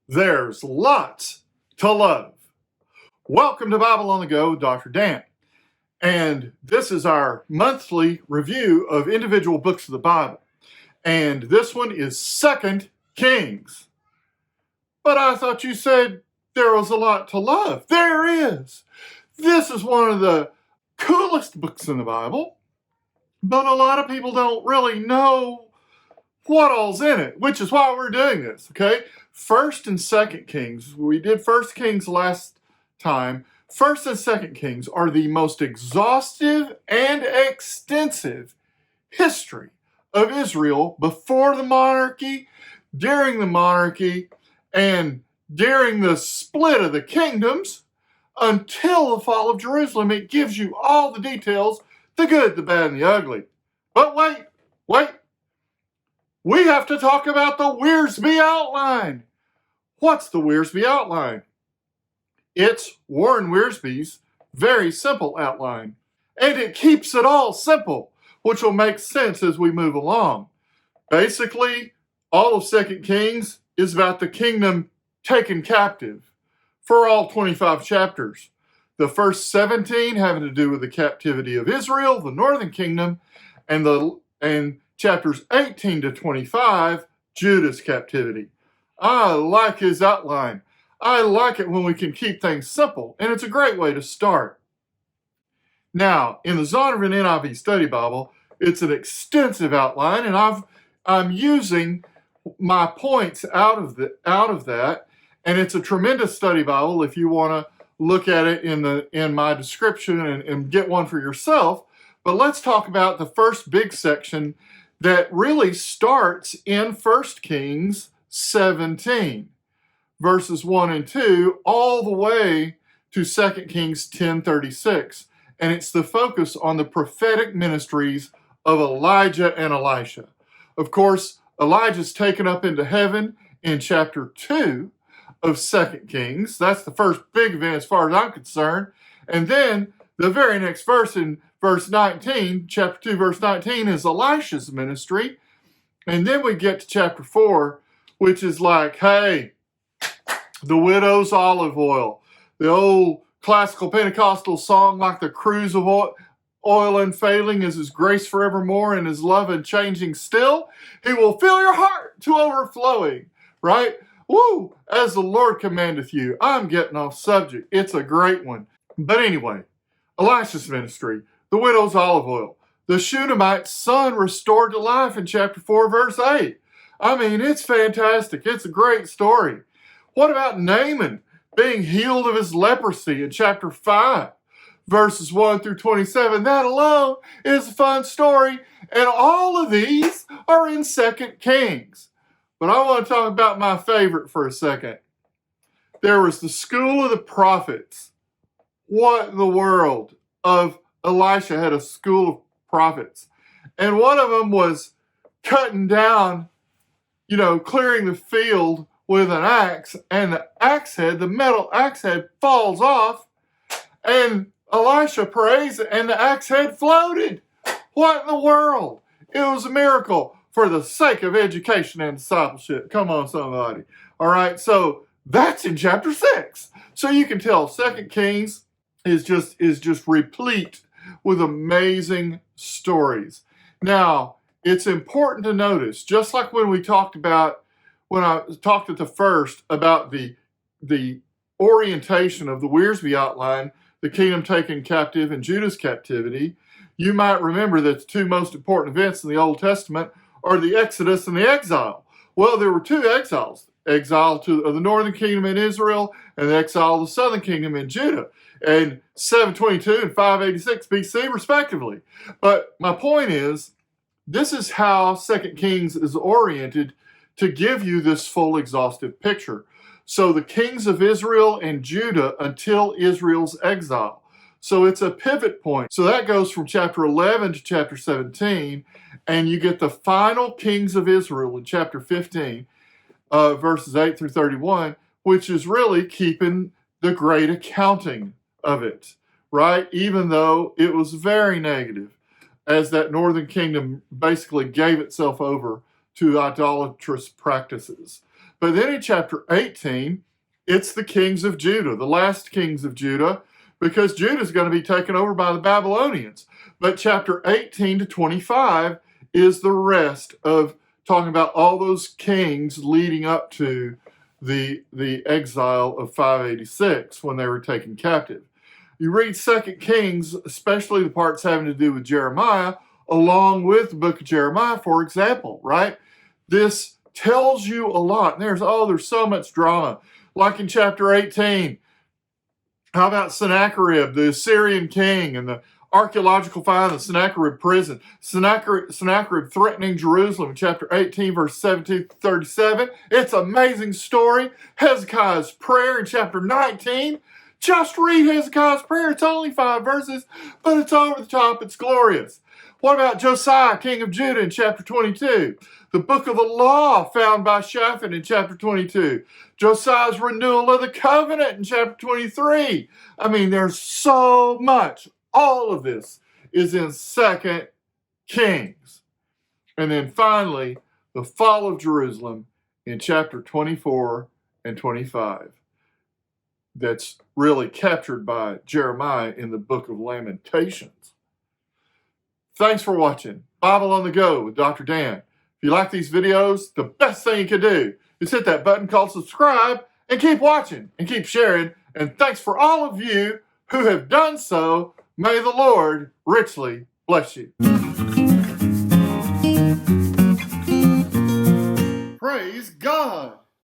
There's lots to love. Welcome to Bible on the Go with Dr. Dan. And this is our monthly review of individual books of the Bible. And this one is 2 Kings. But I thought you said there was a lot to love. There is. This is one of the coolest books in the Bible. But a lot of people don't really know what all's in it, which is why we're doing this, okay? 1st and 2nd Kings. We did 1st Kings last time. 1st and 2nd Kings are the most exhaustive and extensive history of Israel before the monarchy, during the monarchy, and during the split of the kingdoms until the fall of Jerusalem. It gives you all the details, the good, the bad, and the ugly. But wait. We have to talk about the Wiersbe outline. What's the Wiersbe outline? It's Warren Wiersbe's very simple outline. And it keeps it all simple, which will make sense as we move along. Basically, all of 2 Kings is about the kingdom taken captive for all 25 chapters. The first 17 having to do with the captivity of Israel, the northern kingdom, and chapters 18 to 25, Judah's captivity. I like his outline. I like it when we can keep things simple, and it's a great way to start. Now, in the Zondervan NIV Study Bible, it's an extensive outline, and I'm using my points out of that, and it's a tremendous study Bible if you want to look at it in my description and get one for yourself. But let's talk about the first big section that really starts in 1 Kings 17, verses 1 and 2, all the way to 2 Kings 10:36. And it's the focus on the prophetic ministries of Elijah and Elisha. Of course, Elijah's taken up into heaven in chapter 2 of 2 Kings. That's the first big event as far as I'm concerned. And then the very next verse in verse 19, chapter 2, verse 19, is Elisha's ministry. And then we get to chapter 4, which is like, hey, the widow's olive oil. The old classical Pentecostal song, like the cruse of oil unfailing is his grace forevermore and his love unchanging still. He will fill your heart to overflowing, right? Woo! As the Lord commandeth you. I'm getting off subject. It's a great one. But anyway, Elisha's ministry, the widow's olive oil, the Shunammite's son restored to life in chapter 4, verse 8. I mean, it's fantastic. It's a great story. What about Naaman being healed of his leprosy in chapter 5, verses 1 through 27? That alone is a fun story. And all of these are in 2 Kings. But I want to talk about my favorite for a second. There was the school of the prophets. What in the world? Of Elisha had a school of prophets. And one of them was cutting down, clearing the field with an axe. And the metal axe head falls off. And Elisha prays and the axe head floated. What in the world? It was a miracle for the sake of education and discipleship. Come on, somebody. All right, so that's in chapter 6. So you can tell 2 Kings is just replete with amazing stories. Now, it's important to notice, just like when I talked at the first about the orientation of the Wiersbe outline, the kingdom taken captive and Judah's captivity, you might remember that the two most important events in the Old Testament are the Exodus and the exile. Well, there were two exiles. Exile of the northern kingdom in Israel and the exile of the southern kingdom in Judah. And 722 and 586 BC, respectively. But my point is, this is how 2 Kings is oriented to give you this full exhaustive picture. So the kings of Israel and Judah until Israel's exile. So it's a pivot point. So that goes from chapter 11 to chapter 17, and you get the final kings of Israel in chapter 15, verses 8 through 31, which is really keeping the great accounting of it, right? Even though it was very negative, as that northern kingdom basically gave itself over to idolatrous practices. But then in chapter 18, it's the kings of Judah, the last kings of Judah, because Judah is going to be taken over by the Babylonians. But chapter 18 to 25 is the rest of talking about all those kings leading up to the exile of 586 when they were taken captive. You read 2 Kings, especially the parts having to do with Jeremiah, along with the book of Jeremiah, for example, right? This tells you a lot. There's so much drama. Like in chapter 18, how about Sennacherib, the Assyrian king, and the archaeological find of Sennacherib prison? Sennacherib threatening Jerusalem in chapter 18, verse 17 to 37. It's an amazing story. Hezekiah's prayer in chapter 19. Just read Hezekiah's prayer. It's only 5 verses, but it's over the top. It's glorious. What about Josiah, king of Judah, in chapter 22? The book of the law found by Shaphan in chapter 22. Josiah's renewal of the covenant in chapter 23. I mean, there's so much. All of this is in 2 Kings. And then finally, the fall of Jerusalem in chapter 24 and 25. That's really captured by Jeremiah in the book of Lamentations. Thanks for watching Bible on the Go with Dr. Dan. If you like these videos, the best thing you can do is hit that button called subscribe and keep watching and keep sharing. And thanks for all of you who have done so. May the Lord richly bless you. Praise God.